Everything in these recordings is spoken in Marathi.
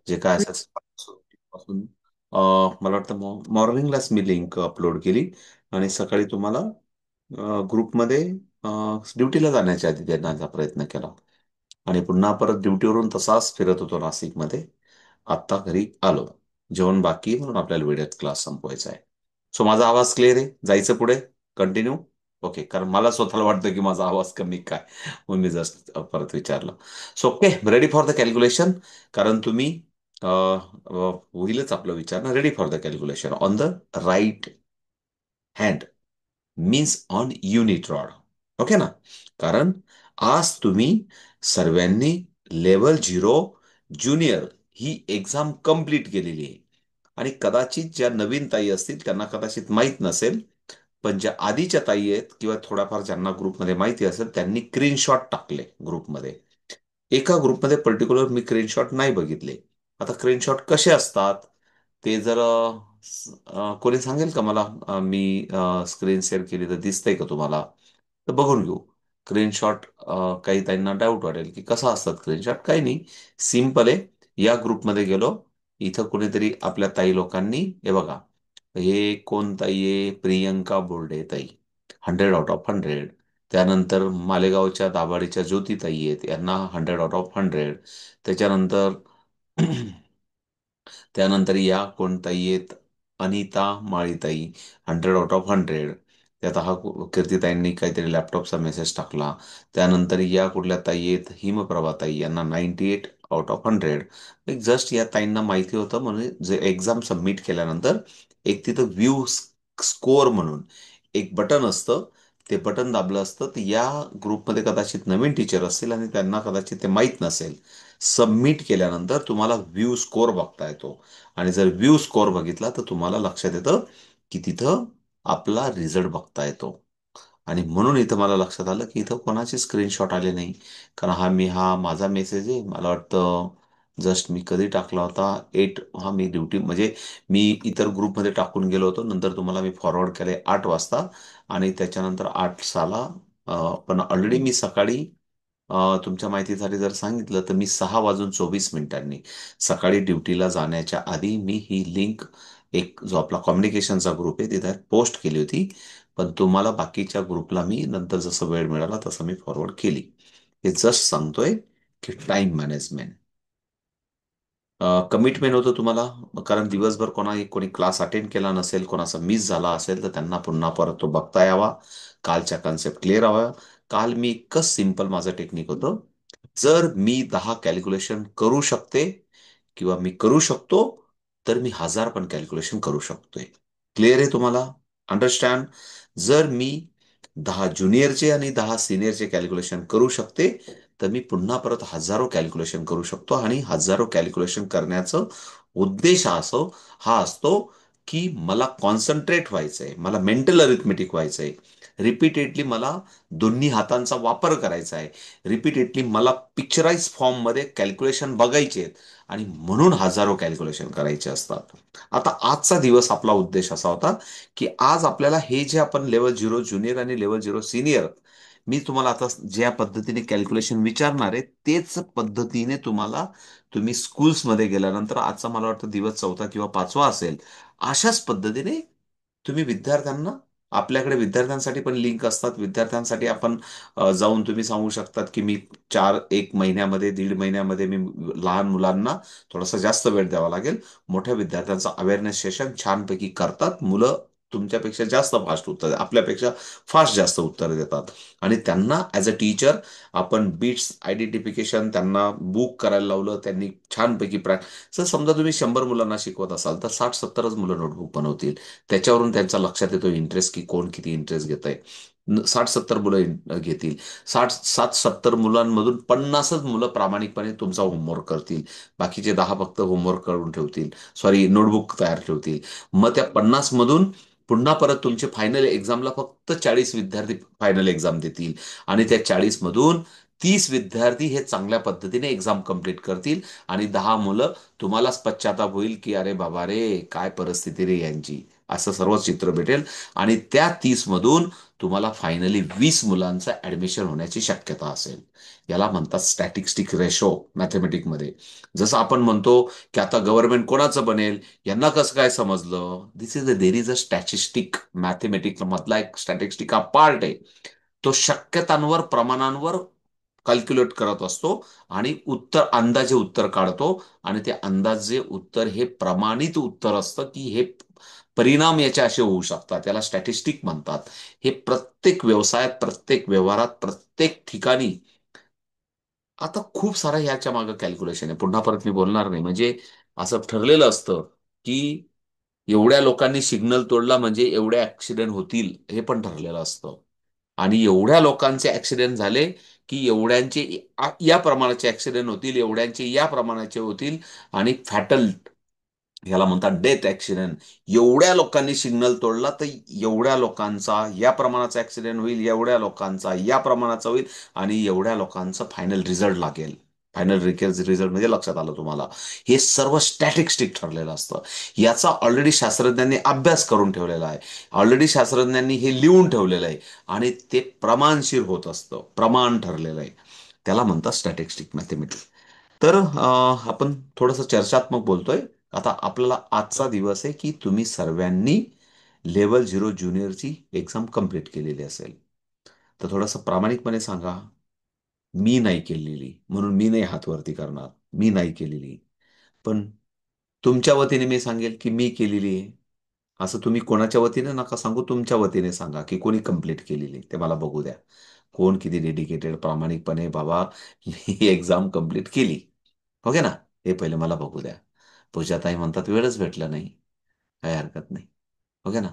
जे काय असेल पासून मला वाटतं मॉर्निंगलाच मी लिंक अपलोड केली आणि सकाळी तुम्हाला ग्रुपमध्ये ड्युटीला जाण्याच्या आधी देण्याचा प्रयत्न केला आणि पुन्हा परत ड्युटीवरून तसाच फिरत होतो नाशिकमध्ये. आत्ता घरी आलो. जेवण बाकी आहे म्हणून आपल्याला वेळेत क्लास संपवायचा आहे. सो माझा आवाज क्लिअर आहे, जायचं पुढे कंटिन्यू. ओके, कारण मला स्वतःला वाटतं की माझा आवाज कमी काय, म्हणून मी जस्ट परत विचारलं. So okay, ready for the calculation. कारण तुम्ही होईलच आपलं विचारणं. Ready for the calculation on the right hand means on unit rod. Okay ना? कारण आज तुम्ही सर्वांनी लेवल 0 ज्युनियर ही एक्झाम कंप्लीट केलेली आहे. आणि कदाचित ज्या नवीन ताई असतील त्यांना कदाचित माहीत नसेल, पण ज्या आधीच्या ताई आहेत किंवा थोड्याफार ज्यांना ग्रुपमध्ये माहिती असेल त्यांनी स्क्रीनशॉट टाकले ग्रुपमध्ये. एका ग्रुपमध्ये पर्टिक्युलर मी स्क्रीनशॉट नाही बघितले. आता स्क्रीनशॉट कसे असतात ते जर कोणी सांगेल का मला? मी स्क्रीन शेअर केली तर दिसतंय का तुम्हाला? तर बघून घेऊ. स्क्रीनशॉट काही ताईंना डाऊट वाटेल की कसा असतात स्क्रीनशॉट. काही नाही, सिम्पल आहे. या ग्रुपमध्ये गेलो, इथं कोणीतरी आपल्या ताई लोकांनी हे बघा, हे कोण ताई आहे? प्रियंका बोर्डे ताई, 100 आउट ऑफ 100. त्यानंतर मालेगावच्या दाभाडीच्या ज्योती ताई आहेत, यांना 100 आउट ऑफ 100. त्याच्यानंतर त्यानंतर या कोणताही आहेत, अनिता माळीताई, 100 आउट ऑफ 100. त्यात हा कीर्तीताईंनी काहीतरी लॅपटॉपचा मेसेज टाकला. त्यानंतर या कुठल्या ताई आहेत, हिमप्रभाताई, यांना 98 आउट ऑफ 100. एक जस्ट या ताईंना माहिती होतं म्हणून जे एक्झाम सबमिट केल्यानंतर एक तिथं व्ह्यू स्कोअर म्हणून एक बटन असतं, ते बटन दाबलं असतं. तर या ग्रुपमध्ये कदाचित नवीन टीचर असतील आणि त्यांना कदाचित ते माहीत नसेल. सबमिट केल्यानंतर तुम्हाला व्ह्यू स्कोअर बघता येतो आणि जर व्ह्यू स्कोअर बघितला तर तुम्हाला लक्षात येतं की तिथं आपला रिझल्ट बघता येतो. आणि म्हणून इथं मला लक्षात आलं की इथं कोणाचे स्क्रीनशॉट आले नाही. कारण हा माझा मेसेज आहे, मला वाटतं जस्ट मी कधी टाकला होता, 8. हा मी ड्युटी म्हणजे मी इतर ग्रुपमध्ये टाकून गेलो होतो, नंतर तुम्हाला मी फॉरवर्ड केले 8 वाजता. आणि त्याच्यानंतर 8 साला पण ऑलरेडी मी सकाळी तुमच्या माहितीसाठी जर सांगितलं तर मी 6 वाजून 24 मिनिटांनी सकाळी ड्युटीला जाण्याच्या आधी मी ही लिंक, एक जो आपला कम्युनिकेशनचा ग्रुप आहे तिथे पोस्ट केली होती. पण तुम्हाला बाकीच्या ग्रुपला मी नंतर जसं वेळ मिळाला तसं मी फॉरवर्ड केली. हे जस्ट सांगतोय की टाइम मॅनेजमेंट कमिटमेंट होतं तुम्हाला. कारण दिवसभर कोणी क्लास अटेंड केला नसेल, कोणाचा मिस झाला असेल तर त्यांना पुन्हा परत तो बघता यावा, कालच्या कन्सेप्ट क्लिअर हवा. काल मी इतकं सिम्पल माझं टेक्निक होतं, जर मी 10 कॅल्क्युलेशन करू शकते किंवा मी करू शकतो तर मी 1000 पण कॅल्क्युलेशन करू शकतोय. क्लिअर आहे तुम्हाला? अंडरस्टँड? जर मी 10 ज्युनियरचे आणि 10 सिनियरचे कॅल्क्युलेशन करू शकते तर मी पुन्हा परत हजारो कॅल्क्युलेशन करू शकतो. आणि हजारो कॅल्क्युलेशन करण्याचं उद्देश हा असतो की मला कॉन्सन्ट्रेट व्हायचंय, मला मेंटल अरिथमेटिक व्हायचंय. रिपीटेडली मला दोन्ही हातांचा वापर करायचा आहे. रिपीटेडली मला पिक्चराइज फॉर्ममध्ये कॅल्क्युलेशन बघायचे आहेत आणि म्हणून हजारो कॅल्क्युलेशन करायचे असतात. आता आजचा दिवस आपला उद्देश असा होता की आज आपल्याला हे जे आपण लेवल 0 ज्युनियर आणि लेवल 0 सिनियर, मी तुम्हाला आता ज्या पद्धतीने कॅल्क्युलेशन विचारणार आहे तेच पद्धतीने तुम्ही स्कूल्समध्ये गेल्यानंतर, आजचा मला वाटतं दिवस 4था किंवा 5वा असेल, अशाच पद्धतीने तुम्ही विद्यार्थ्यांना, आपल्याकडे विद्यार्थ्यांसाठी पण लिंक असतात. विद्यार्थ्यांसाठी आपण जाऊन तुम्ही सांगू शकतात की मी 1 महिन्यामध्ये, 1.5 महिन्यामध्ये मी लहान मुलांना थोडासा जास्त वेळ द्यावा लागेल. मोठ्या विद्यार्थ्यांचा अवेअरनेस सेशन छानपैकी करतात मुलं. तुमच्यापेक्षा जास्त फास्ट उत्तर, आपल्यापेक्षा फास्ट जास्त उत्तर देतात. आणि त्यांना ॲज अ टीचर आपण बीट्स आयडेंटिफिकेशन त्यांना बुक करायला लावलं, त्यांनी छानपैकी जर समजा तुम्ही 100 मुलांना शिकवत असाल तर 60-70च मुलं नोटबुक बनवतील. त्याच्यावरून त्यांच्या लक्षात येतो इंटरेस्ट की कोण किती इंटरेस्ट घेत आहे. 60-70 मुलं घेतील. 60-70 मुलांमधून 50च मुलं प्रामाणिकपणे तुमचा होमवर्क करतील. बाकीचे 10 फक्त होमवर्क करून ठेवतील, सॉरी नोटबुक तयार ठेवतील. मग त्या 50 मधून पुन्हा परत तुमचे फायनल एक्झामला फक्त 40 विद्यार्थी फायनल एक्झाम देतील. आणि त्या 40 मधून 30 विद्यार्थी हे चांगल्या पद्धतीने एक्झाम कंप्लीट करतील आणि 10 मुलं तुम्हालाच पश्चाताप होईल की अरे बाबा रे, काय परिस्थिती रे यांची, असं सर्व चित्र भेटेल. आणि त्या 30 मधून तुम्हाला फायनली 20 मुलांचं ऍडमिशन होण्याची शक्यता असेल. याला म्हणतात स्टॅटिस्टिक रेशो मॅथमॅटिकमध्ये. जसं आपण म्हणतो की आता गव्हर्नमेंट कोणाचं बनेल, यांना कसं काय समजलं? This is a there is a statistic, mathematic मधला एक स्टॅटिस्टिक हा पार्ट आहे. तो शक्यतांवर, प्रमाणांवर कॅल्क्युलेट करत असतो आणि अंदाजे उत्तर काढतो. आणि ते अंदाजे उत्तर हे प्रमाणित उत्तर असतं की हे परिणाम याचे असे होऊ शकतात, त्याला स्टॅटिस्टिक म्हणतात. हे प्रत्येक व्यवसायात, प्रत्येक व्यवहारात, प्रत्येक ठिकाणी आता खूप सारा ह्याच्या मागे कॅल्क्युलेशन आहे. पुन्हा परत मी बोलणार नाही. म्हणजे असं ठरलेलं असतं की एवढ्या लोकांनी सिग्नल तोडला म्हणजे एवढे ऍक्सिडेंट होतील, हे पण ठरलेलं असतं. आणि एवढ्या लोकांचे ऍक्सिडेंट झाले की एवढ्यांचे या प्रमाणाचे ऍक्सिडेंट होतील, एवढ्यांचे या प्रमाणाचे होतील. आणि फॅटल, याला म्हणतात डेथ ऍक्सिडेंट. एवढ्या लोकांनी सिग्नल तोडला तर एवढ्या लोकांचा या प्रमाणाचा ऍक्सिडेंट होईल, एवढ्या लोकांचा या प्रमाणाचा होईल, आणि एवढ्या लोकांचा फायनल रिझल्ट लागेल. फायनल रिझल्ट म्हणजे लक्षात आलं तुम्हाला. हे सर्व स्टॅटिस्टिक ठरलेलं असतं. याचा ऑलरेडी शास्त्रज्ञांनी अभ्यास करून ठेवलेला आहे. ऑलरेडी शास्त्रज्ञांनी हे लिहून ठेवलेलं आहे. आणि ते प्रमाणशीर होत असतं, प्रमाण ठरलेलं आहे. त्याला म्हणतात स्टॅटिस्टिक मॅथमॅटिक्स. तर आपण थोडंसं चर्चात्मक बोलतोय. आता आपल्याला आजचा दिवस आहे की तुम्ही सर्वांनी लेवल 0 ज्युनियरची एक्झाम कंप्लीट केलेली असेल. तर थोडंसं प्रामाणिकपणे सांगा, मी नाही केलेली म्हणून मी नाही हात वरती करणार, मी नाही केलेली. पण तुमच्या वतीने मी सांगेल की मी केलेली आहे. असं तुम्ही कोणाच्या वतीने नका सांगू, तुमच्या वतीने सांगा की कोणी कंप्लीट केलेली, ते मला बघू द्या. कोण किती डेडिकेटेड प्रामाणिकपणे बाबा ही एक्झाम कंप्लीट केली. ओके ना? हे पहिले मला बघू द्या. पूजाताई म्हणतात वेळच भेटला नाही. काय हरकत नाही. ओके ना?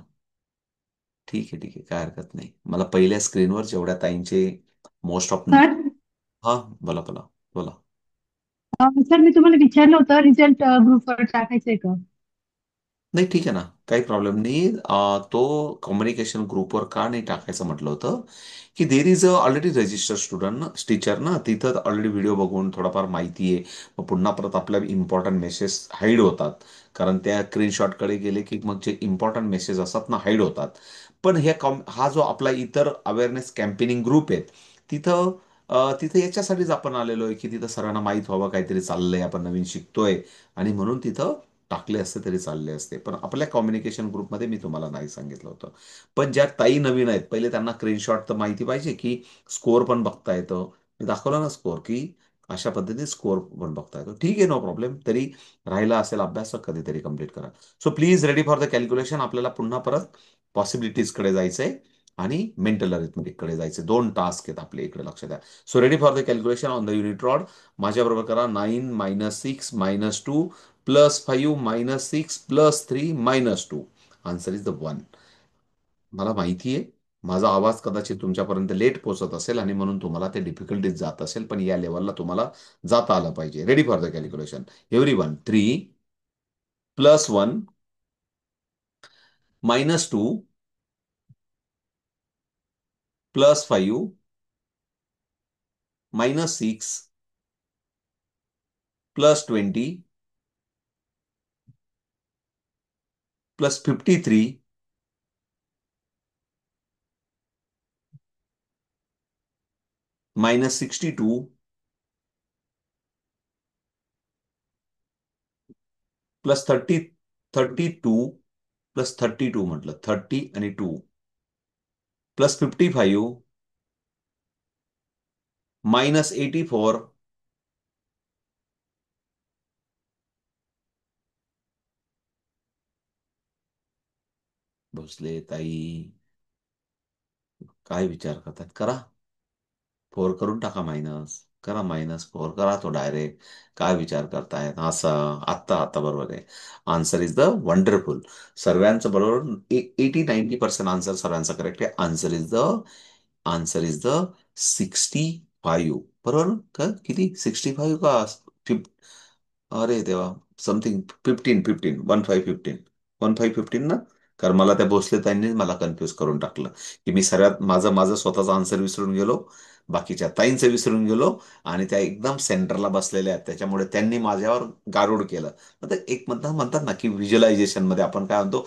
ठीक आहे, ठीक आहे. काय हरकत नाही. मला पहिल्या स्क्रीनवर जेवढ्या ताईंचे मोस्ट ऑफ. सर हा, बोला बोला. बोला. सर मी तुम्हाला विचारलं होतं रिझल्ट ग्रुपवर टाकायचंय का? नाही, ठीक आहे ना, काही प्रॉब्लेम नाही. तो कम्युनिकेशन ग्रुपवर का नाही टाकायचं म्हटलं होतं की देर is a already registered student ना, टीचर ना, तिथं ऑलरेडी व्हिडिओ बघून थोडाफार माहिती आहे. मग पुन्हा परत आपल्या इम्पॉर्टंट मेसेज हाईड होतात. कारण त्या स्क्रीनशॉटकडे गेले की मग जे इम्पॉर्टंट मेसेज असतात ना, हाईड होतात. पण हा जो आपला इतर अवेअरनेस कॅम्पेनिंग ग्रुप आहेत, तिथं तिथं याच्यासाठीच आपण आलेलो आहे की तिथं सर्वांना माहीत व्हावं काहीतरी चाललंय, आपण नवीन शिकतोय. आणि म्हणून तिथं टाकले असते तरी चालले असते. पण आपल्या कम्युनिकेशन ग्रुपमध्ये मी तुम्हाला नाही सांगितलं होतं. पण ज्या ताई नवीन आहेत, पहिले त्यांना स्क्रीनशॉट तर माहिती पाहिजे की स्कोअर पण बघता येतं. मी दाखवलं ना स्कोअर, की अशा पद्धतीने स्कोअर पण बघता येतो. ठीक आहे, नो प्रॉब्लेम. तरी राहिला असेल अभ्यास तर कधीतरी कंप्लीट करा. So please ready for the calculation. आपल्याला पुन्हा परत पॉसिबिलिटीजकडे जायचंय आणि मेंटल अरिथमेटिककडे जायचे. 2 टास्क आहेत आपले, इकडे लक्ष द्या. So ready for the calculation on the unit rod. माझ्याबरोबर करा. 9 - 6 - 2 +5 - 6 +3 - 2. Answer is the 1. मला माहिती आहे माझा आवाज कदाचित तुमच्यापर्यंत लेट पोहोचत असेल आणि म्हणून तुम्हाला ते डिफिकल्टीज जात असेल, पण या लेवलला तुम्हाला जाता आलं पाहिजे. Ready for the calculation every one. 3 + 1 -2 +5 -6 +20 +53 -62 +30 32 +32 म्हटलं, 30 आणि 2 +55 -84 भोसले ताई, काय विचार करतात? करा. 4 करून टाका मायनस. करा -4 करा तो डायरेक्ट. काय विचार करतायत? असं आत्ता आत्ता बरोबर आहे. Answer is the wonderful. सर्वांचं बरोबर 80-90% आन्सर सर्वांचा करेक्ट आहे. Answer is the 65. बरोबर का? किती? 65 का? फिफ अरे देवा, समथिंग 15 15 15 15 15 ना? कारण मला त्या भोसले ताईंनीच मला कन्फ्यूज करून टाकलं, की मी सर्वात माझं माझं स्वतःचं आन्सर विसरून गेलो, बाकीच्या ताईंचं विसरून गेलो, आणि त्या एकदम सेंटरला बसलेल्या आहेत, त्याच्यामुळे त्यांनी माझ्यावर गारुड केलं. मग ते एक म्हणतात म्हणतात ना, की व्हिज्युअलायझेशन मध्ये आपण काय म्हणतो,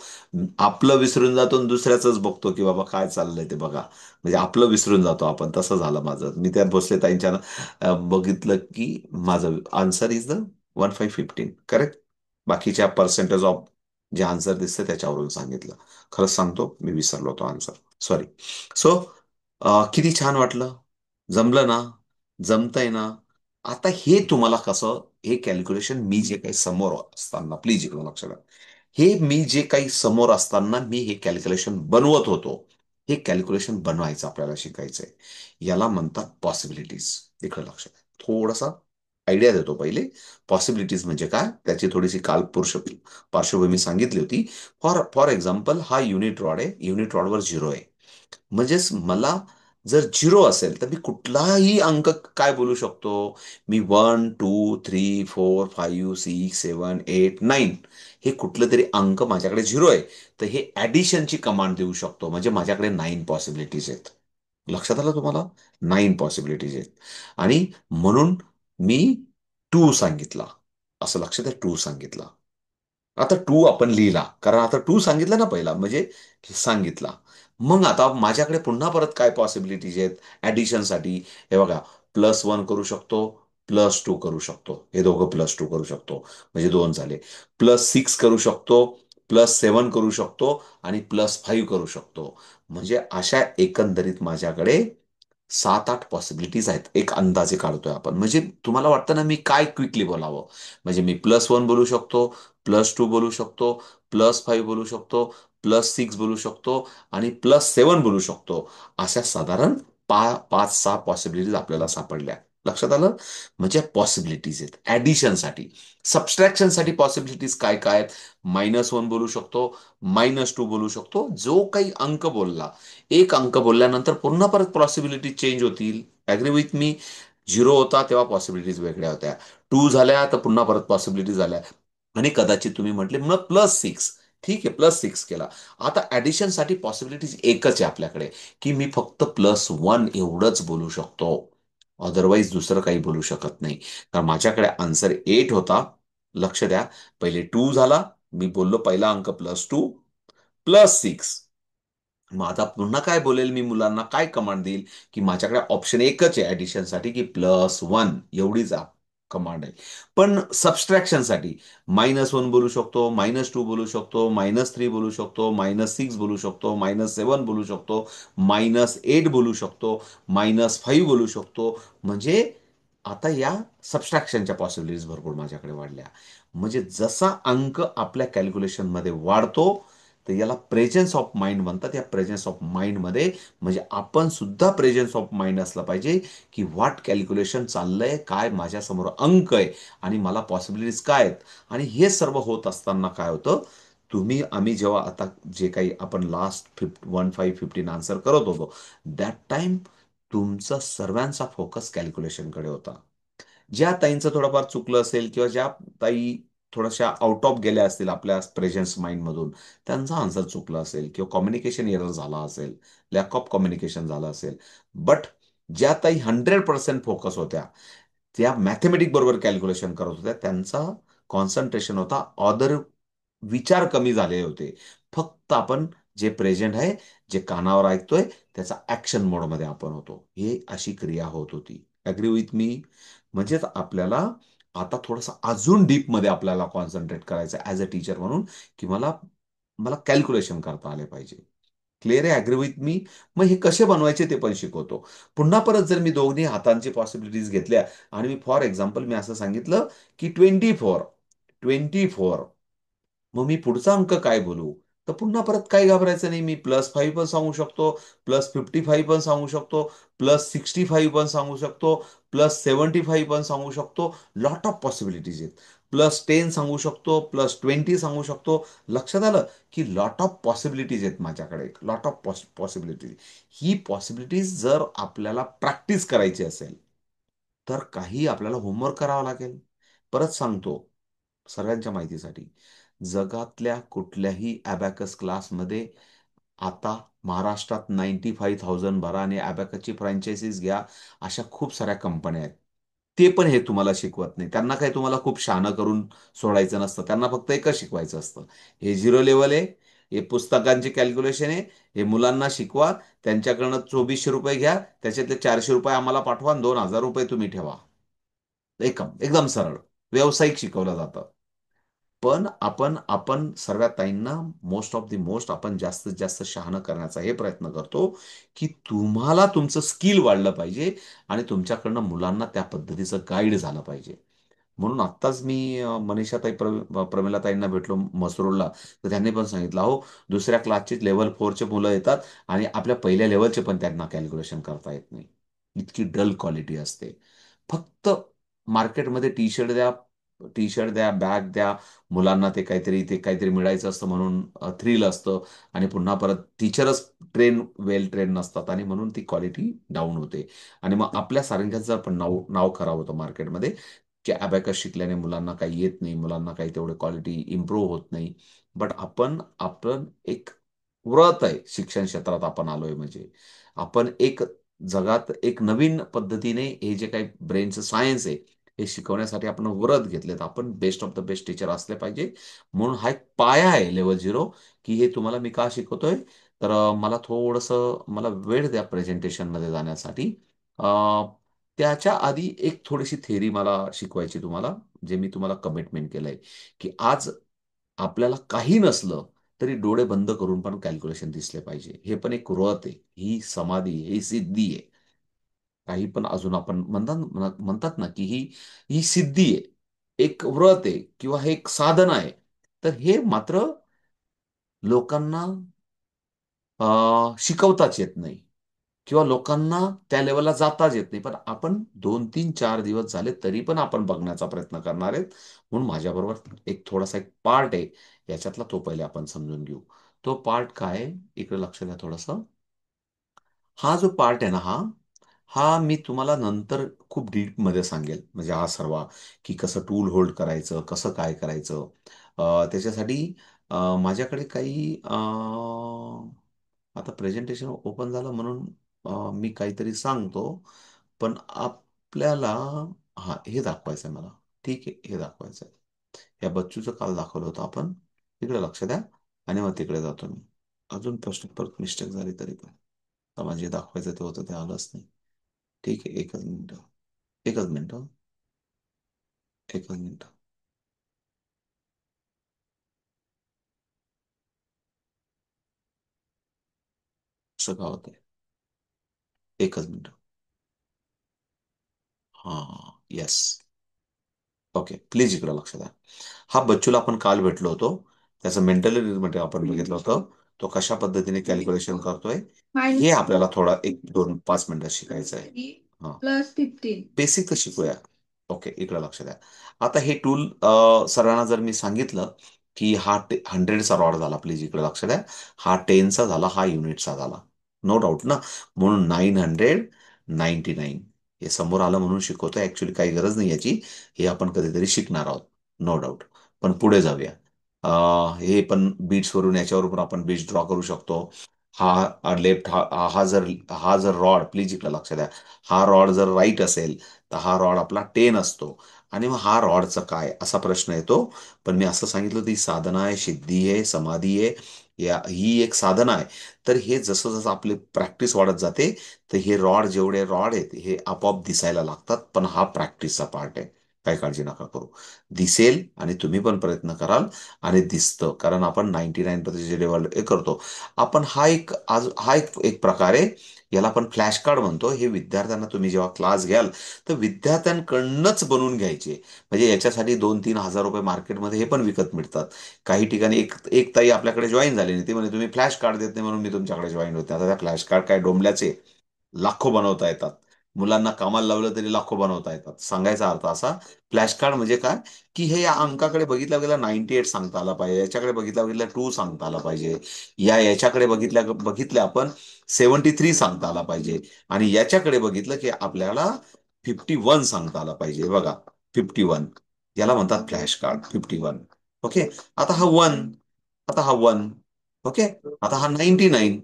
आपलं विसरून जातो आणि दुसऱ्याच बघतो, की बाबा काय चाललंय ते बघा. म्हणजे आपलं विसरून जातो आपण, तसं झालं माझं. मी त्या भोसले ताईंच्या बघितलं की माझं आन्सर इज द 1515 करेक्ट. बाकीच्या पर्सेंटेज ऑफ जे आन्सर दिसते त्याच्यावरून सांगितलं. खरंच सांगतो, मी विसरलो होतो आन्सर, सॉरी. सो किती छान वाटलं, जमलं ना, जमतंय ना. आता हे तुम्हाला कसं, हे कॅल्क्युलेशन मी जे काही समोर असताना, प्लीज इकडं लक्ष द्या, हे मी जे काही समोर असताना मी हे कॅल्क्युलेशन बनवत होतो, हे कॅल्क्युलेशन बनवायचं आपल्याला शिकायचंय. याला म्हणतात पॉसिबिलिटीज. इकडे लक्ष द्या, थोडासा आयडिया देतो पहिले. पॉसिबिलिटीज म्हणजे काय, त्याची थोडीशी पार्श्वभूमी सांगितली होती. फॉर फॉर एक्झाम्पल, हा युनिट रॉड आहे, युनिट रॉडवर झिरो आहे. म्हणजेच मला जर झिरो असेल तर मी कुठलाही अंक काय बोलू शकतो, मी 1 2 3 4 5 6 7 8 9, हे कुठलं तरी अंक माझ्याकडे झिरो आहे, तर हे ऍडिशनची कमांड देऊ शकतो. म्हणजे माझ्याकडे 9 पॉसिबिलिटीज आहेत. लक्षात आलं तुम्हाला? 9 पॉसिबिलिटीज आहेत. आणि म्हणून मी 2 सांगितला. असं लक्षात आहे, 2 सांगितला. आता 2 आपण लिहिला, कारण आता 2 सांगितलं ना पहिला, म्हणजे सांगितला. मग आता माझ्याकडे पुन्हा परत काय पॉसिबिलिटीज आहेत ऍडिशनसाठी. हे बघा, +1 करू शकतो, +2 करू शकतो, हे दोघं +2 करू शकतो, म्हणजे 2 झाले. +6 करू शकतो, +7 करू शकतो, आणि +5 करू शकतो. म्हणजे अशा एकंदरीत माझ्याकडे 7 8 पॉसिबिलिटीज आहेत. एक अंदाजे काढतोय आपण. म्हणजे तुम्हाला वाटतं ना, मी काय क्विकली बोलावं. म्हणजे मी +1 बोलू शकतो, +2 बोलू शकतो, +5 बोलू शकतो, +6 बोलू शकतो, आणि +7 बोलू शकतो. अशा साधारण 5 6 पॉसिबिलिटीज आपल्याला सापडल्या. लक्षात आलं? म्हणजे पॉसिबिलिटीज आहेत ऍडिशनसाठी. सबस्ट्रॅक्शनसाठी पॉसिबिलिटीज काय काय आहेत? -1 बोलू शकतो, -2 बोलू शकतो. जो काही अंक बोलला, एक अंक बोलल्यानंतर पुन्हा परत पॉसिबिलिटी चेंज होतील. Agree with me? 0 होता तेव्हा पॉसिबिलिटीज वेगळ्या होत्या, 2 झाल्या तर पुन्हा परत पॉसिबिलिटी झाल्या, आणि कदाचित तुम्ही म्हटले मग +6. ठीक आहे, +6 केला. आता ऍडिशनसाठी पॉसिबिलिटीज एकच आहे आपल्याकडे, की मी फक्त +1 एवढंच बोलू शकतो. अदरवाईज दुसरं काही बोलू शकत नाही. कारण माझ्याकडे आन्सर 8 होता. लक्ष द्या, पहिले 2 झाला, मी बोललो पहिला अंक +2, +6. मग आता पुन्हा काय बोलेल मी मुलांना, काय कमांड देईल, की माझ्याकडे ऑप्शन एकच आहे ऍडिशनसाठी, की +1 एवढीच कमांड आहे. पण सबस्ट्रॅक्शनसाठी -1 बोलू शकतो, -2 बोलू शकतो, -3 बोलू शकतो, -6 बोलू शकतो, -7 बोलू शकतो, -8 बोलू शकतो, -5 बोलू शकतो. म्हणजे आता या सबस्ट्रॅक्शनच्या पॉसिबिलिटीज भरपूर माझ्याकडे वाढल्या. म्हणजे जसा अंक आपल्या कॅल्क्युलेशनमध्ये वाढतो, तर याला प्रेझेन्स ऑफ माइंड म्हणतात. या प्रेझेन्स ऑफ माइंडमध्ये म्हणजे आपण सुद्धा प्रेझेन्स ऑफ माइंड असलं पाहिजे, की व्हॉट कॅल्क्युलेशन चाललंय, काय माझ्यासमोर अंक आहे, आणि मला पॉसिबिलिटीज काय आहेत. आणि हे सर्व होत असताना काय होतं, आम्ही जेव्हा आता जे काही आपण लास्ट 1515 आन्सर करत होतो, दॅट टाइम तुमचा सर्वांचा फोकस कॅल्क्युलेशनकडे होता. ज्या ताईंचं थोडंफार चुकलं असेल, किंवा ज्या ताई थोड्याशा आउट ऑफ गेल्या असतील आपल्या प्रेझेन्स माइंडमधून, त्यांचा आन्सर चुकला असेल, किंवा कम्युनिकेशन एरर झाला असेल, लॅक ऑफ कम्युनिकेशन झालं असेल. बट ज्या ताई 100% फोकस होत्या, त्या मॅथमॅटिक बरोबर कॅल्क्युलेशन करत होत्या, त्यांचा कॉन्सन्ट्रेशन होता, ऑदर विचार कमी झाले होते. फक्त आपण जे प्रेझेंट आहे, जे कानावर ऐकतोय, त्याचा ऍक्शन मोडमध्ये आपण होतो. हे अशी क्रिया होत होती. Agree with me? म्हणजेच आपल्याला आता थोडंसं अजून डीपमध्ये आपल्याला कॉन्सन्ट्रेट करायचं ऍज अ टीचर म्हणून, की मला मला कॅल्क्युलेशन करता आले पाहिजे. क्लिअर आहे? Agree with me? मग हे कसे बनवायचे ते पण शिकवतो. पुन्हा परत जर मी दोन्ही हातांची पॉसिबिलिटीज घेतल्या, आणि मी फॉर एक्झाम्पल मी असं सांगितलं, की 24, 24, मग मी पुढचा अंक काय बोलू? तर पुन्हा परत काही घाबरायचं नाही. मी +5 पण सांगू शकतो, +55 पण सांगू शकतो, +65 पण सांगू शकतो, +75 पण सांगू शकतो. लॉट ऑफ पॉसिबिलिटीज आहेत. +10 सांगू शकतो, +20 सांगू शकतो. लक्षात आलं, की लॉट ऑफ पॉसिबिलिटीज आहेत माझ्याकडे, lot of possibilities. He possibilities जर आपल्याला प्रॅक्टिस करायची असेल, तर काही आपल्याला होमवर्क करावा लागेल. परत सांगतो सर्वांच्या माहितीसाठी, जगातल्या कुठल्याही अबॅकस क्लासमध्ये आता महाराष्ट्रात 95,000 भरा आणि अबॅकसची फ्रँचायझीज घ्या. अशा खूप साऱ्या कंपन्या आहेत. ते पण हे तुम्हाला शिकवत नाही. त्यांना काही तुम्हाला खूप शहाणं करून सोडायचं नसतं. त्यांना फक्त एकच शिकवायचं असतं. हे झिरो लेवल आहे, हे पुस्तकांची कॅल्क्युलेशन आहे, हे मुलांना शिकवा. त्यांच्याकडनं ₹2400 घ्या, त्याच्यातले ₹400 आम्हाला पाठवा आणि ₹2000 तुम्ही ठेवा. एकदम सरळ व्यावसायिक शिकवलं जातं. पण आपण आपण सर्व ताईंना मोस्ट ऑफ द मोस्ट आपण जास्तीत जास्त शहाणं करण्याचा हे प्रयत्न करतो, की तुम्हाला तुमचं स्किल वाढलं पाहिजे आणि तुमच्याकडनं मुलांना त्या पद्धतीचं गाईड झालं पाहिजे. म्हणून आत्ताच मी मनीषाताई प्रमिलाताईंना भेटलो मसरूळला. तर त्यांनी पण सांगितलं, अहो दुसऱ्या क्लासचे लेव्हल 4चे मुलं येतात आणि आपल्या पहिल्या लेव्हलचे पण त्यांना कॅल्क्युलेशन करता येत नाही. इतकी डल क्वालिटी असते. फक्त मार्केटमध्ये टी शर्ट द्या, बॅग द्या, मुलांना ते काहीतरी मिळायचं असतं म्हणून थ्रिल असतं आणि पुन्हा परत टीचरच वेल ट्रेन नसतात आणि म्हणून ती क्वालिटी डाऊन होते. आणि मग आपल्या सारख्यांचं पण नाव नाव खराब होतं मार्केटमध्ये, की अबॅकस शिकल्याने मुलांना काही येत नाही, मुलांना काही तेवढे क्वालिटी इम्प्रूव्ह होत नाही. बट आपण आपण एक व्रत आहे शिक्षण क्षेत्रात आपण आलोय म्हणजे. आपण एक जगात एक नवीन पद्धतीने हे जे काही ब्रेनचं सायन्स आहे, हे शिकवण्यासाठी आपण व्रत घेतलेत. आपण best of the best teacher असले पाहिजे. म्हणून हा एक पाया आहे लेवल 0, की हे तुम्हाला मी का शिकवतोय, तर मला वेळ द्या प्रेझेंटेशनमध्ये जाण्यासाठी. त्याच्या आधी एक थोडीशी थेअरी मला शिकवायची तुम्हाला, जे मी तुम्हाला कमिटमेंट केलंय, की आज आपल्याला काही नसलं तरी डोळे बंद करून पण कॅल्क्युलेशन दिसले पाहिजे. हे पण एक व्रत आहे, ही समाधी आहे, ही सिद्धी आहे. काही पण अजून आपण म्हणतात ना, की ही ही सिद्धी आहे, एक व्रत आहे किंवा हे एक साधन आहे. तर हे मात्र लोकांना शिकवताच येत नाही किंवा लोकांना त्या लेवलला जाताच येत नाही. पण आपण 2, 3, 4 दिवस झाले तरी पण आपण बघण्याचा प्रयत्न करणार आहेत. म्हणून माझ्याबरोबर एक थोडासा एक पार्ट आहे, याच्यातला तो पहिले आपण समजून घेऊ. तो पार्ट काय आहे? इकडे लक्ष द्या थोडंसं. हा जो पार्ट आहे ना, हा मी तुम्हाला नंतर खूप डीपमध्ये सांगेल. म्हणजे हा सर्व, की कसं टूल होल्ड करायचं, कसं काय करायचं. त्याच्यासाठी माझ्याकडे काही आता प्रेझेंटेशन ओपन झालं म्हणून मी काहीतरी सांगतो. पण आपल्याला हे दाखवायचं आहे मला. ठीक आहे, हे दाखवायचं आहे. या बच्चूचं काल दाखवलं होतं आपण. तिकडे लक्ष द्या आणि मग तिकडे जातो मी. अजून प्रश्न परत मिस्टेक झाली तरी पण. मला जे दाखवायचं ते होतं ते आलंच नाही. ठीक आहे, एकच मिनिट. एकच मिनिट. एकच मिनिट. असं का होतंय? एकच मिनिट. हा. येस. ओके, प्लीज इकडे लक्ष द्या. हा बच्चूला आपण काल भेटलो होतो. त्याचं मेंटल म्हणजे आपण बघितलं होतं. तो कशा पद्धतीने कॅल्क्युलेशन करतोय, हे आपल्याला थोडा 1, 2, 5 मिनिटात शिकायचं आहे. हा, बेसिक तर शिकूया. ओके, इकडे लक्ष द्या. आता हे टूल सर्वांना जर मी सांगितलं, की हा 100चा रॉड झाला, प्लीज इकडे लक्ष द्या. हा 10चा झाला, हा युनिटचा झाला. नो डाऊट ना. म्हणून 999 हे समोर आलं म्हणून शिकवतोय. ऍक्च्युली काही गरज नाही याची. हे आपण कधीतरी शिकणार आहोत, नो डाऊट. पण पुढे जाऊया. हे पण बीट्स वरून याच्यावर पण आपण बीट्स ड्रॉ करू शकतो. हा जर रॉड, प्लीज इकडे लक्ष द्या. हा रॉड जर राईट असेल तर हा रॉड आपला 10 असतो. आणि मग हा रॉडचं काय असा प्रश्न येतो. पण मी असं सांगितलं, ती साधना आहे, सिद्धी आहे, समाधी आहे. ही एक साधना आहे. तर हे जसं जसं आपली प्रॅक्टिस वाढत जाते, तर हे जेवढे रॉड आहेत हे आपोआप दिसायला लागतात. पण हा प्रॅक्टिसचा पार्ट आहे. काही काळजी नका करू. दिसेल आणि तुम्ही पण प्रयत्न कराल आणि दिसतं, कारण आपण 99% लेवल हे करतो. आपण हा एक प्रकार आहे. याला आपण फ्लॅश कार्ड म्हणतो. हे विद्यार्थ्यांना तुम्ही जेव्हा क्लास घ्याल तर विद्यार्थ्यांकडनंच बनवून घ्यायचे. म्हणजे याच्यासाठी 2, 3 हजार रुपये मार्केटमध्ये हे पण विकत मिळतात. काही ठिकाणी एक एक ताई आपल्याकडे जॉईन झाली नाही. ती म्हणे तुम्ही फ्लॅश कार्ड देत नाही म्हणून मी तुमच्याकडे जॉईन होते. आता त्या फ्लॅश कार्ड काय डोंबल्याचे लाखो बनवता येतात. मुलांना कामाला लावलं तरी लाखो बनवता येतात. सांगायचा अर्थ असा, फ्लॅश कार्ड म्हणजे काय, की हे या अंकाकडे बघितल्या गेला 98 सांगता आला पाहिजे, याच्याकडे बघितल्या 2 सांगता आला पाहिजे, याच्याकडे बघितल्या आपण 73 सांगता आला पाहिजे, आणि याच्याकडे बघितलं की आपल्याला 51 सांगता आला पाहिजे. बघा, 51 याला म्हणतात फ्लॅश कार्ड. 51 ओके. आता हा वन, आता हा वन, ओके. आता हा 99.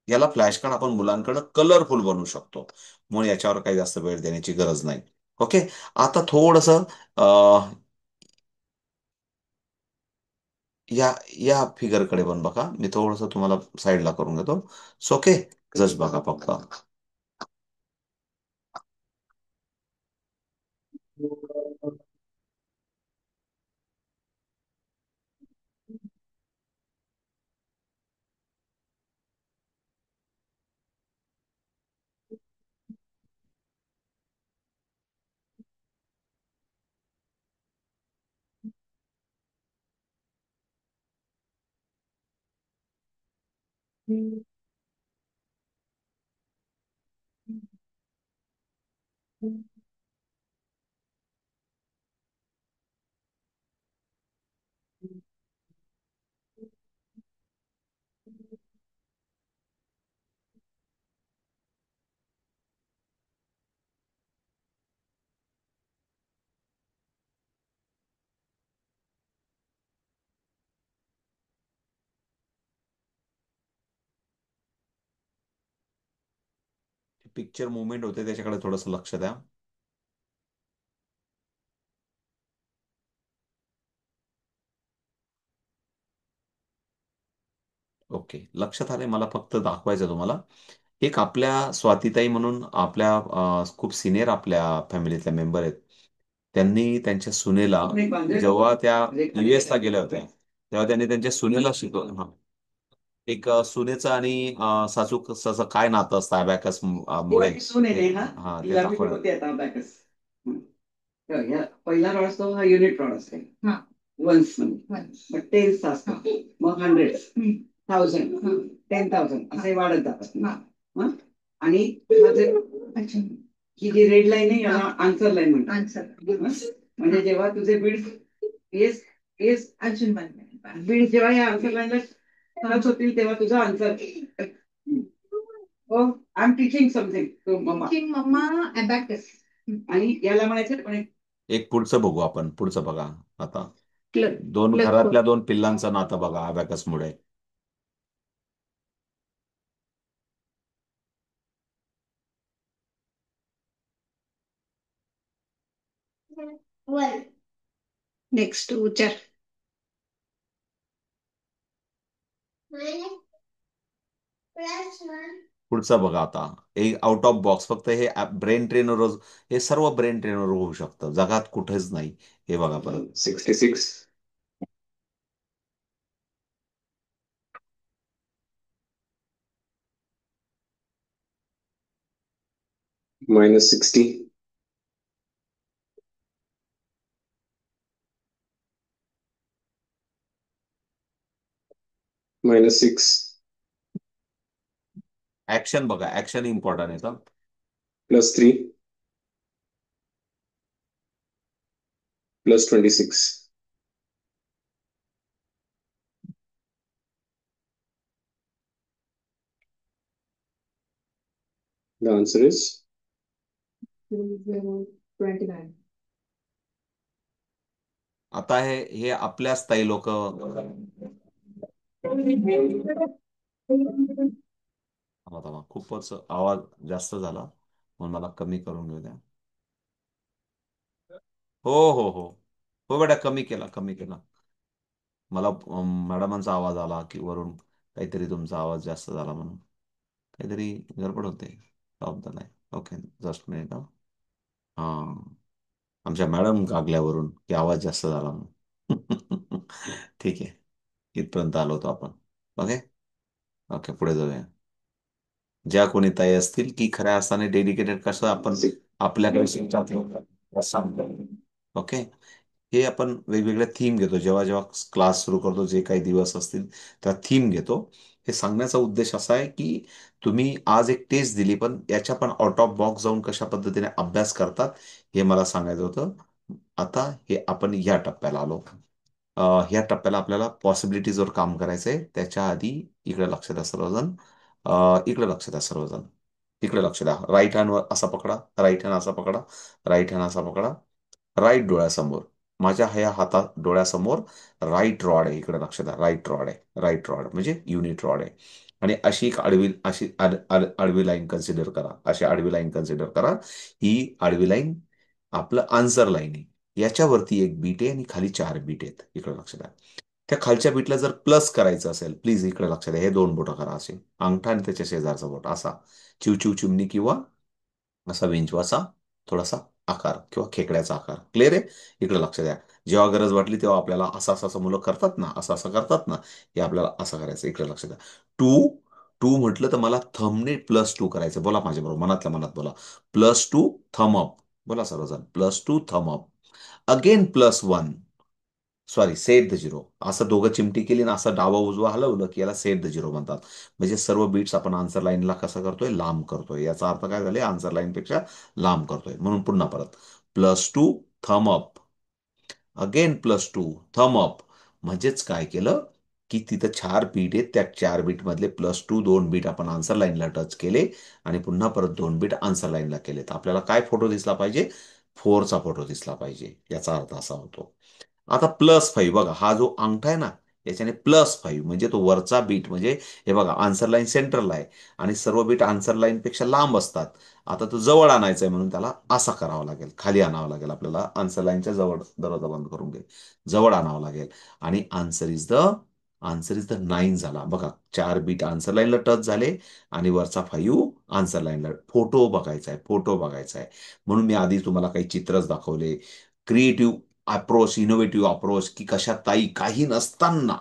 याला फ्लॅश कार्ड आपण मुलांकडे कलरफुल बनवू शकतो, म्हणून याच्यावर काही जास्त वेळ देण्याची गरज नाही. ओके. आता थोडस या या फिगरकडे पण बघा, मी थोडस तुम्हाला साईडला करून घेतो. सो ओके, जस्ट बघा फक्त. पिक्चर मुवमेंट होते त्याच्याकडे थोडंसं लक्ष द्या. ओके, लक्षात आले. मला फक्त दाखवायचं तुम्हाला. एक आपल्या स्वातीताई म्हणून आपल्या खूप सिनियर आपल्या फॅमिलीतल्या मेंबर आहेत. त्यांनी त्यांच्या सुनेला, जेव्हा त्या US ला गेल्या होत्या, तेव्हा त्यांनी त्यांच्या सुनेला शिकवलं. हा. एक सुनेचं आणि सासूचं काय नातं असतं अबॅकस मुळे. सून आहे ना, हा, ते तिला मी दाखवलं. शिकवते आता अबॅकस. पहिला रॉड असतो हा युनिट रॉड असते. वन्स मग टेन्स असतात, मग हंड्रेड, थाउजंड, 10,000 असे वाढत जातात. हं? आणि हा जे ही जी रेड लाईन आहे याला आन्सर लाईन म्हणतात. म्हणजे जेव्हा तुझे बीड येस येस अजून बीड जेव्हा या आन्सर लाईनला टच होतील तेव्हा तुझा आन्सर. हो, I am teaching something to mamma. Mamma abacus. आणि याला म्हणायचं पण एक पुढचं बघू आपण, पुढचं बघा. आता दोन घरातल्या दोन पिल्लांचं नातं बघा अबॅकस मुळे. नेक्स्ट विचार. पुढचं बघा आता. एक आउट ऑफ बॉक्स, फक्त हे ब्रेन ट्रेनर, हे सर्व ब्रेन ट्रेनर होऊ शकतं, जगात कुठेच नाही. हे बघा परत. 66 minus 60 minus 6 ऍक्शन बघा, ऍक्शन इम्पॉर्टंट आहे का. plus 3 plus 26. The answer is 29. आता हे आपल्याच ताई लोक. थांबा थांबा, खूपच आवाज जास्त झाला, म्हणून मला कमी करून घेऊ द्या. हो हो हो. हो बेटा, कमी केला, कमी केला. मला मॅडमांचा आवाज आला की वरून काहीतरी तुमचा आवाज जास्त झाला म्हणून, काहीतरी गडबड होते. Of the line. Okay, just minute. हा, आमच्या मॅडम कागल्यावरून की आवाज जास्त झाला म्हणून. ठीक आहे, इथपर्यंत आलो होतो आपण. ओके. ओके, पुढे जाऊया. ज्या कोणी ताई असतील की खऱ्या अर्थाने डेडिकेटेड, कसं आपण आपल्याकडे शिकतात सांगतो. ओके. हे आपण वेगवेगळ्या थीम घेतो, जेव्हा जेव्हा क्लास सुरू करतो, जे काही दिवस असतील तेव्हा थीम घेतो. हे सांगण्याचा उद्देश असा आहे की तुम्ही आज एक टेस्ट दिली, पण याच्या पण आउट ऑफ बॉक्स जाऊन कशा पद्धतीने अभ्यास करतात हे मला सांगायचं होतं. आता हे आपण या टप्प्याला आलो. ह्या टप्प्याला आपल्याला पॉसिबिलिटीजवर काम करायचंय. त्याच्या आधी इकडे लक्ष द्या सर्वजण. इकडे लक्ष द्या सर्वजण. इकडे लक्ष द्या. राईट हँड असा पकडा, राईट हँड असा पकडा, राईट हँड असा पकडा, राईट डोळ्यासमोर. माझ्या ह्या हातात डोळ्यासमोर राईट रॉड आहे, इकडे लक्षात द्या, राईट रॉड आहे, राईट रॉड म्हणजे युनिट रॉड आहे. आणि अशी एक आडवी अशी आडवी लाईन कन्सिडर करा, अशी आडवी लाईन कन्सिडर करा. ही आडवी लाईन आपलं आन्सर लाईन आहे. याच्यावरती एक बीट आहे आणि खाली 4 बीट आहेत, इकडे लक्षात द्या. त्या खालच्या बीटला जर प्लस करायचं असेल, प्लीज इकडे लक्षात द्या, हे 2 बोटं करा असे, अंगठा आणि त्याच्या शेजारचा बोट असा चिवचिव चिमणी किंवा असा विंचवाचा थोडासा आकार किंवा खेकड्याचा आकार. क्लिअर आहे? इकडे लक्ष द्या. जेव्हा गरज वाटली तेव्हा आपल्याला असं असं असं मुलं करतात ना, असं असं करतात ना, हे आपल्याला असं करायचं. इकडे लक्ष द्या. टू टू म्हटलं तर मला थंबने +2 करायचं. बोला माझ्याबरोबर, मनातल्या मनात बोला. +2 थंब अप. बोला सर्वजण. +2 thumb up. Again +1. Sorry, set the zero. असं दोघं चिमटी केली ना, असं डावा उजवा हलवलं की याला सेट द झिरो म्हणतात. म्हणजे सर्व बीट्स आपण आन्सर लाईनला कसं करतोय, लांब करतोय. याचा अर्थ काय झाले, आन्सर लाईन पेक्षा लांब करतोय. म्हणून पुन्हा परत +2 थम अप, अगेन +2 थम अप. म्हणजेच काय केलं की तिथं 4 बीट आहेत, त्या 4 बीट मधले +2 2 बीट आपण आन्सर लाईनला टच केले आणि पुन्हा परत 2 बीट आन्सर लाईनला केले. तर आपल्याला काय फोटो दिसला पाहिजे, 4चा फोटो दिसला पाहिजे. याचा अर्थ असा होतो. आता +5 बघा, हा जो अंगठा आहे ना, याच्याने +5 म्हणजे तो वरचा बीट, म्हणजे हे बघा आन्सर लाईन सेंटरला आहे आणि सर्व बीट आन्सर लाईन पेक्षा लांब असतात. आता तो जवळ आणायचा आहे म्हणून त्याला असा करावा लागेल, खाली आणावं लागेल आपल्याला. आन्सर लाईनच्या जवळ, दरवाजा बंद करून घे, जवळ आणावं लागेल आणि आन्सर इज द 9 झाला. बघा 4 बीट आन्सर लाईनला टच झाले आणि वरचा 5 आन्सर लाईनला. फोटो बघायचा आहे, फोटो बघायचा आहे. म्हणून मी आधी तुम्हाला काही चित्रच दाखवले. क्रिएटिव्ह अप्रोच, इनोव्हेटिव्ह अप्रोच, की कशा ताई काही नसताना,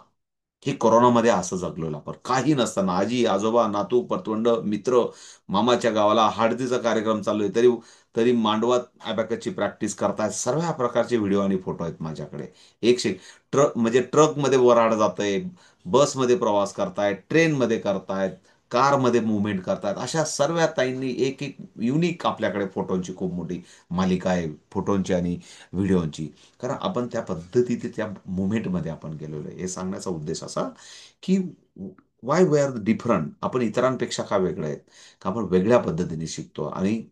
हे कोरोनामध्ये असं जगलेलं आपण, काही नसताना आजी आजोबा नातू पतवंड मित्र, मामाच्या गावाला हळदीचा कार्यक्रम चालू आहे तरी तरी मांडवात अबॅकसची प्रॅक्टिस करतायत. सर्व प्रकारचे व्हिडिओ आणि फोटो आहेत माझ्याकडे. एकशे ट्रक म्हणजे ट्रकमध्ये वराड जातंय, बसमध्ये प्रवास करतायत, ट्रेनमध्ये करतायत, कारमध्ये मुव्हमेंट करतायत. अशा सर्व ताईंनी एक एक युनिक आपल्याकडे फोटोंची खूप मोठी मालिका आहे, फोटोंची आणि व्हिडिओंची. कारण आपण त्या पद्धतीने त्या मुवमेंटमध्ये आपण गेलेलो आहे. हे सांगण्याचा उद्देश असा की वाय वी आर डिफरंट, आपण इतरांपेक्षा का वेगळे आहेत, का आपण वेगळ्या पद्धतीने शिकतो आणि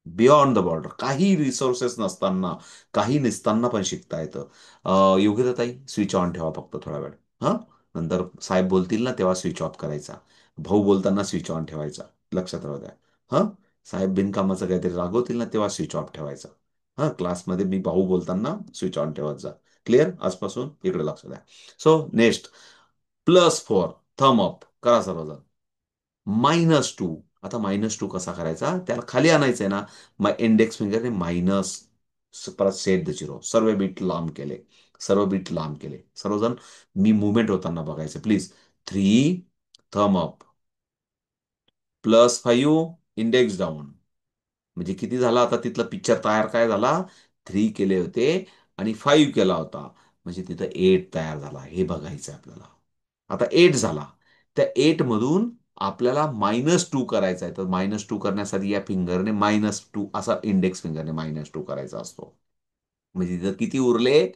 बियॉन्ड द बॉर्डर, काही रिसोर्सेस नसताना, काही नसताना पण शिकता येतं. योग्यताई स्विच ऑन ठेवा फक्त थोडा वेळ. हां, नंतर साहेब बोलतील ना तेव्हा स्विच ऑफ करायचा. भाऊ बोलताना स्विच ऑन ठेवायचा. लक्षात राहू द्या. हां, साहेब बिनकामाचं काहीतरी रागवतील ना तेव्हा स्विच ऑफ ठेवायचा. हां, क्लासमध्ये मी भाऊ बोलताना स्विच ऑन ठेवत जा. क्लिअर? आजपासून इकडे लक्ष द्या. सो नेक्स्ट, +4 थम अप करा सर्वजण. -2. आता -2 कसा करायचा, त्याला खाली आणायचंय ना, मग इंडेक्स फिंगरने मायनस, परत सेट द झिरो. सर्व बीट लांब केले, सर्व बीट लांब केले. सर्वजण मी मुवमेंट होताना बघायचं please. 3 thumb up, +5 index down. म्हणजे किती झाला, आता तिथला पिक्चर तयार काय झाला, 3 केले होते आणि 5 केला होता, म्हणजे तिथं 8 तयार झाला. हे बघायचं आहे आपल्याला. आता 8 झाला, त्या 8 मधून आपल्याला -2 करायचा आहे. तर -2 करण्यासाठी या फिंगरने -2 असा इंडेक्स फिंगरने -2 करायचा असतो. म्हणजे तिथं किती उरले,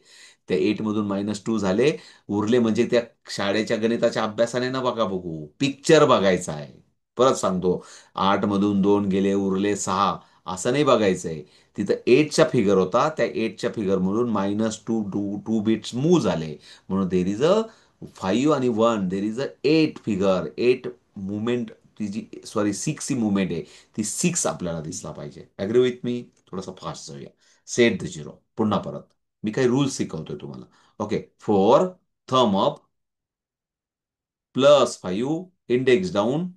त्या 8 मधून -2 झाले. उरले म्हणजे त्या शाळेच्या गणिताच्या अभ्यासाने ना बघा बघू, पिक्चर बघायचा आहे. परत सांगतो, 8 मधून 2 गेले, उरले 6, असं नाही बघायचंय. तिथं 8चा फिगर होता, त्या 8च्या फिगर मधून -2 टू बिट्स मूव्ह झाले. म्हणून देर इज अ 5 आणि 1, देर इज अ 8 फिगर, 8 मुवमेंट. ती जी, सॉरी 6 ही मुवमेंट आहे, ती 6 आपल्याला दिसला पाहिजे. Agree with me? थोडंसं फास्ट जाऊया. Set the zero. पुन्हा परत मी काही रूल्स शिकवतोय तुम्हाला. ओके, 4 थम up, +5 index down,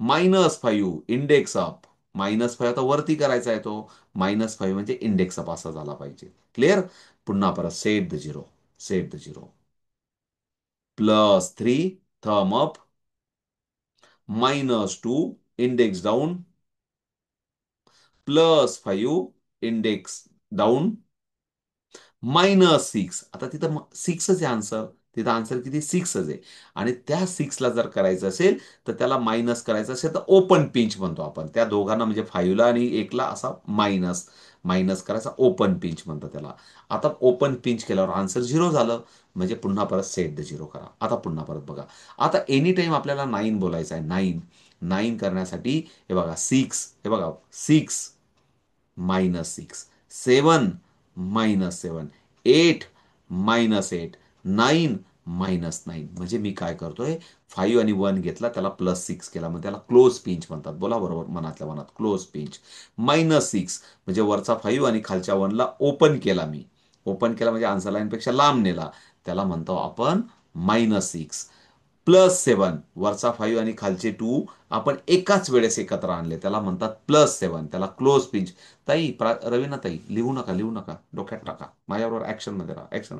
-5 index up. -5 आता वरती करायचा आहे तो, -5 म्हणजे इंडेक्स अप असा झाला पाहिजे. क्लिअर? पुन्हा परत set the zero, set the zero. +3 thumb up, -2 index down, +5 index down, -6. आता तिथं 6च आहे आन्सर. तिथं आन्सर किती, 6च आहे. आणि त्या 6ला जर करायचं असेल तर त्याला मायनस करायचं असेल तर ओपन पिंच म्हणतो आपण. त्या दोघांना म्हणजे 5ला आणि 1ला असा मायनस मायनस करायचा, ओपन पिंच म्हणतो त्याला. आता ओपन पिंच केल्यावर आन्सर 0 झालं. म्हणजे पुन्हा परत सेट द झिरो करा. आता पुन्हा परत बघा. आता एनी टाइम आपल्याला 9 बोलायचं आहे. 9 करण्यासाठी हे बघा, 6, हे बघा 6 -6, 7 -7, 8 मायनस 8, 9 मायनस 9. म्हणजे मी काय करतोय, 5 आणि 1 घेतला, त्याला +6 केला, मग त्याला क्लोज पिंच म्हणतात. बोला बरोबर मनातल्या मनात, क्लोज पिंच. -6 म्हणजे वरचा 5 आणि खालच्या 1ला ओपन केला मी. ओपन केला म्हणजे आन्सर लाईनपेक्षा लांब नेला, त्याला म्हणतो आपण -6. +7 वरचा 5 आणि खालचे 2 आपण एकाच वेळेस एकत्र आणले, त्याला म्हणतात +7, त्याला क्लोज पिंच. ताई, रवीना ताई, लिहू नका, लिहू नका, डोक्यात टाका, माझ्याबरोबर ऍक्शन मध्ये राहा. ऍक्शन,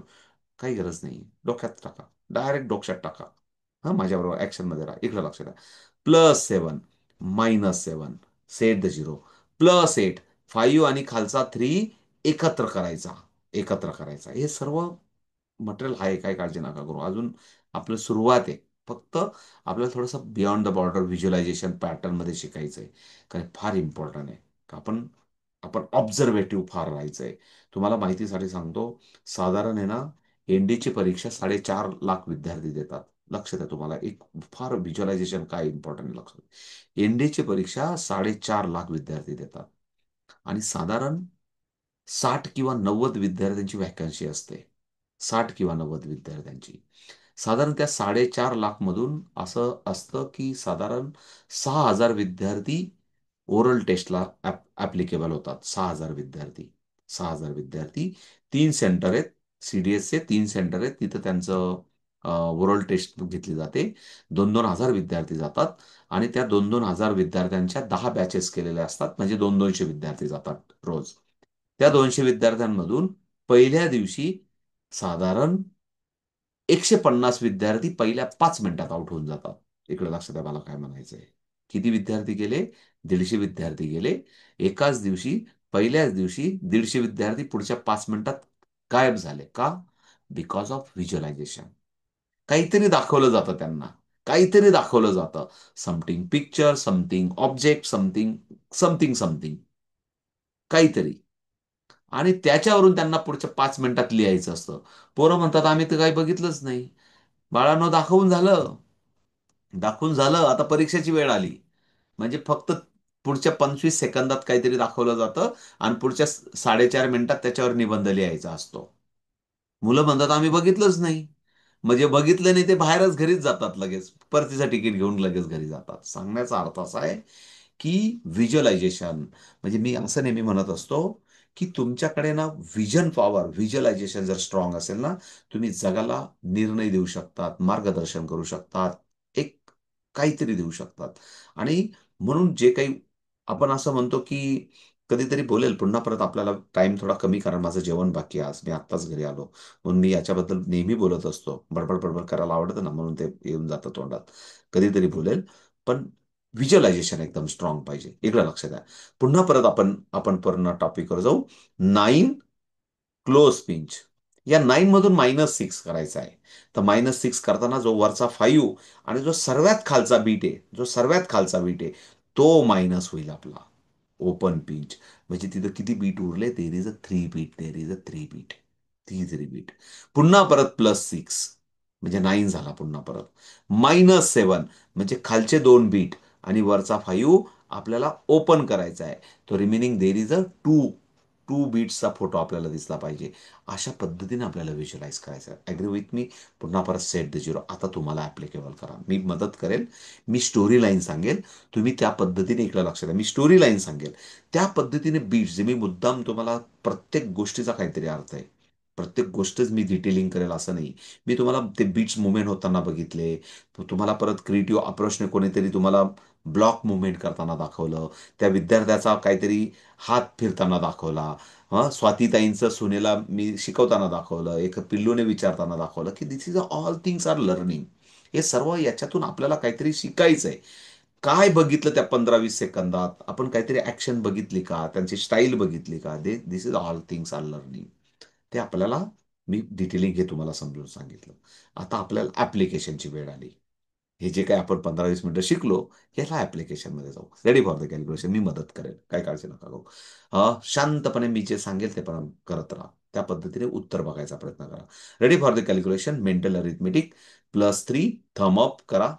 काही गरज नाही, डोक्यात टाका, डायरेक्ट डोक्यात टाका. हा, माझ्याबरोबर ऍक्शन मध्ये राहा, इकडे लक्ष द्या. +7 -7, सेट द झिरो. +8, 5 आणि खालचा 3 एकत्र करायचा, एकत्र करायचा. हे सर्व मटेरियल आहे, काही काळजी नका करू. अजून आपलं सुरुवात आहे. फक्त आपल्याला थोडंसं beyond the border visualisation pattern मध्ये शिकायचं आहे. कारण फार इम्पॉर्टंट आहे. का आपण आपण ऑब्झर्वेटिव्ह फार राहायचंय. तुम्हाला माहितीसाठी सांगतो, साधारण आहे ना, एनडीची परीक्षा 4.5 लाख विद्यार्थी देतात. लक्ष द्या, तुम्हाला एक फार व्हिज्युअलायझेशन काय इम्पॉर्टंट लक्ष द्या. एनडीची परीक्षा 4.5 लाख विद्यार्थी देतात आणि साधारण 60 किंवा 90 विद्यार्थ्यांची व्हॅकन्सी असते. 60 किंवा 90 विद्यार्थ्यांची. साधारण त्या 4.5 लाख मधून असं असतं की साधारण 6,000 विद्यार्थी ओरल टेस्टला ऍप्लिकेबल होतात. 6,000 विद्यार्थी, 6,000 विद्यार्थी. 3 सेंटर आहेत, सीडीएसचे 3 सेंटर आहेत, तिथं त्यांचं ओरल टेस्ट घेतली जाते. 2,000 विद्यार्थी जातात आणि त्या 2,000 विद्यार्थ्यांच्या 10 बॅचेस केलेल्या असतात, म्हणजे 200 विद्यार्थी जातात रोज. त्या 200 विद्यार्थ्यांमधून पहिल्या दिवशी साधारण 150 विद्यार्थी पहिल्या 5 मिनिटात आउट होऊन जातात. इकडे लक्षात द्या, मला काय म्हणायचंय. किती विद्यार्थी गेले? 150 विद्यार्थी गेले एकाच दिवशी. पहिल्याच दिवशी 150 विद्यार्थी पुढच्या 5 मिनिटात गायब झाले. का? Because of visualisation. काहीतरी दाखवलं जातं त्यांना, काहीतरी दाखवलं जातं. Something picture, something object, something something something, काहीतरी. आणि त्याच्यावरून त्यांना पुढच्या 5 मिनिटात लिहायचं असतं. पोरं म्हणतात आम्ही तर काही बघितलंच नाही. बाळांनो, दाखवून झालं, दाखवून झालं, आता परीक्षेची वेळ आली. म्हणजे फक्त पुढच्या 25 सेकंदात काहीतरी दाखवलं जातं आणि पुढच्या 4.5 मिनिटात त्याच्यावर निबंध लिहायचा असतो. मुलं म्हणतात आम्ही बघितलंच नाही. म्हणजे बघितलं नाही ते बाहेरच घरीच जातात, लगेच परतीचं तिकीट घेऊन लगेच घरी जातात. सांगण्याचा अर्थ असा आहे की व्हिज्युअलायझेशन, म्हणजे मी असं नेहमी म्हणत असतो की तुमच्याकडे ना व्हिजन पॉवर, व्हिज्युअलायझेशन जर स्ट्रॉंग असेल ना, तुम्ही जगाला निर्णय देऊ शकतात, मार्गदर्शन करू शकतात, एक काहीतरी देऊ शकतात. आणि म्हणून जे काही आपण असं म्हणतो की कधीतरी बोलेल पुन्हा परत, आपल्याला टाइम थोडा कमी, कारण माझं जेवण बाकी आहे, आज मी आत्ताच घरी आलो. म्हणून मी याच्याबद्दल नेहमी बोलत असतो, बडबड बडबड करायला आवडतं ना, म्हणून ते येऊन जातं तोंडात. कधीतरी बोलेल, पण व्हिज्युअलायझेशन एकदम स्ट्रॉंग पाहिजे. इकडे लक्ष द्या. पुन्हा परत आपण आपण पूर्ण टॉपिकवर जाऊ. 9 क्लोज पिंच. या 9 मधून -6 करायचा आहे. तर -6 करताना जो वरचा 5 आणि जो सर्वात खालचा बीट आहे, जो सर्वात खालचा बीट आहे, तो मायनस होईल आपला. Open pinch. म्हणजे तिथं किती बीट उरले? There is a 3 beat, there is a 3 beat, 3 beat. पुन्हा परत +6 म्हणजे 9 झाला. पुन्हा परत -7 म्हणजे खालचे 2 बीट आणि वरचा 5 आपल्याला ओपन करायचा आहे. तो रिमेनिंग देर इज अ 2 बीट्सचा फोटो आपल्याला दिसला पाहिजे. अशा पद्धतीने आपल्याला व्हिज्युअलाइज करायचं आहे. Agree with me? पुन्हा परत सेट द झिरो. आता तुम्हाला ॲप्लिकेबल करा, मी मदत करेल, मी स्टोरी लाईन सांगेल, तुम्ही त्या पद्धतीने इकडे लक्ष द्या. मी स्टोरी लाईन सांगेल, त्या पद्धतीने बीट्स, जे मी मुद्दाम तुम्हाला प्रत्येक गोष्टीचा काहीतरी अर्थ आहे, प्रत्येक गोष्टच मी डिटेलिंग करेल असं नाही. मी तुम्हाला ते बीट्स मुवमेंट होताना बघितले, तुम्हाला परत क्रिएटिव्ह अप्रोचने कोणीतरी तुम्हाला ब्लॉक मुवमेंट करताना दाखवलं, त्या विद्यार्थ्याचा काहीतरी हात फिरताना दाखवला, स्वातीताईंचं सुनेला मी शिकवताना दाखवलं, एक पिल्लूने विचारताना दाखवलं, की this is all things are learning. हे सर्व याच्यातून आपल्याला काहीतरी शिकायचं आहे. काय बघितलं त्या 15-20 सेकंदात? आपण काहीतरी ऍक्शन बघितली का? त्यांची स्टाईल बघितली का? This is all things are learning. ते आपल्याला मी डिटेलिंग हे तुम्हाला समजून सांगितलं. आता आपल्याला ऍप्लिकेशनची वेळ आली. हे जे काही आपण 15-20 मिनिटं शिकलो, याला ऍप्लिकेशन मध्ये जाऊ. रेडी फॉर द कॅल्क्युलेशन, मी मदत करेल, काय काळजी नका करू. शांतपणे मी जे सांगेल ते पण करत राहा, त्या पद्धतीने उत्तर बघायचा प्रयत्न करा. Ready for the calculation. Mental arithmetic +3, thumb up करा.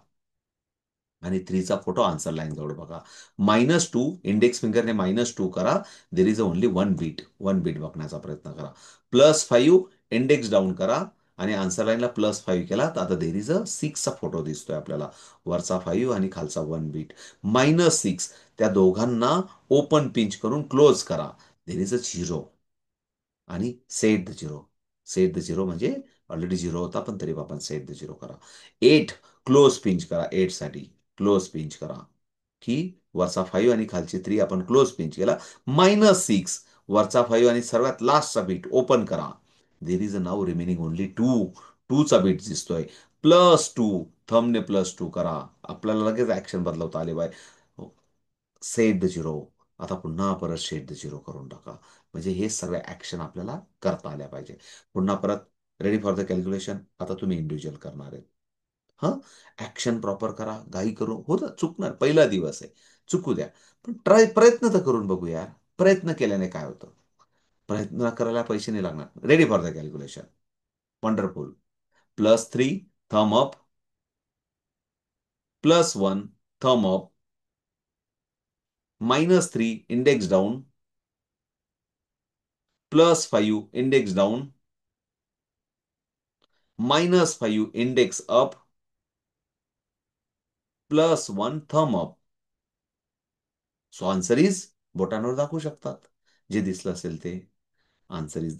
आणि 3चा फोटो आन्सर लाईन जवळ बघा. -2 इंडेक्स फिंगरने -2 करा. देर इज ओनली 1 बीट बघण्याचा प्रयत्न करा. +5 इंडेक्स डाऊन करा आणि आन्सर लाईनला +5 केला तर आता देर इज अ 6चा फोटो दिसतोय आपल्याला. वरचा 5 आणि खालचा 1 बीट. -6 त्या दोघांना ओपन पिंच करून क्लोज करा. देर इज अ 0 आणि set the zero. Set the zero म्हणजे ऑलरेडी 0 होता पण तरी आपण सेट द झिरो करा. 8 क्लोज पिंच करा. 8 साठी क्लोज पिंच करा की वरचा 5 आणि खालची 3 आपण क्लोज पिंच केला. -6 वरचा 5 आणि सर्वात लास्टचा बीट ओपन करा. देर इज अ नाव रिमेनिंग ओनली 2चा बीट दिसतोय. +2 थंबने +2 करा. आपल्याला लगेच ऍक्शन बदलवता आले बाय. Set the zero. आता पुन्हा परत सेट द झिरो करून टाका. म्हणजे हे सगळे ऍक्शन आपल्याला करता आल्या पाहिजे. पुन्हा परत रेडी फॉर द कॅल्क्युलेशन. आता तुम्ही इंडिव्हिज्युअल करणार आहेत. हा, ऍक्शन प्रॉपर करा. घाई करू होतं, चुकणार, पहिला दिवस आहे, चुकू द्या. पण प्रयत्न तर करून बघू यार. प्रयत्न केल्याने काय होतं? प्रयत्न करायला पैसे नाही लागणार. Ready for the calculation. Wonderful. +3 thumb up. +1 thumb up. -3 index down. +5 index down. -5 index up. +1 thumb up. So answer is बोटांवर दाखवू शकतात जे दिसलं असेल ते. Answer is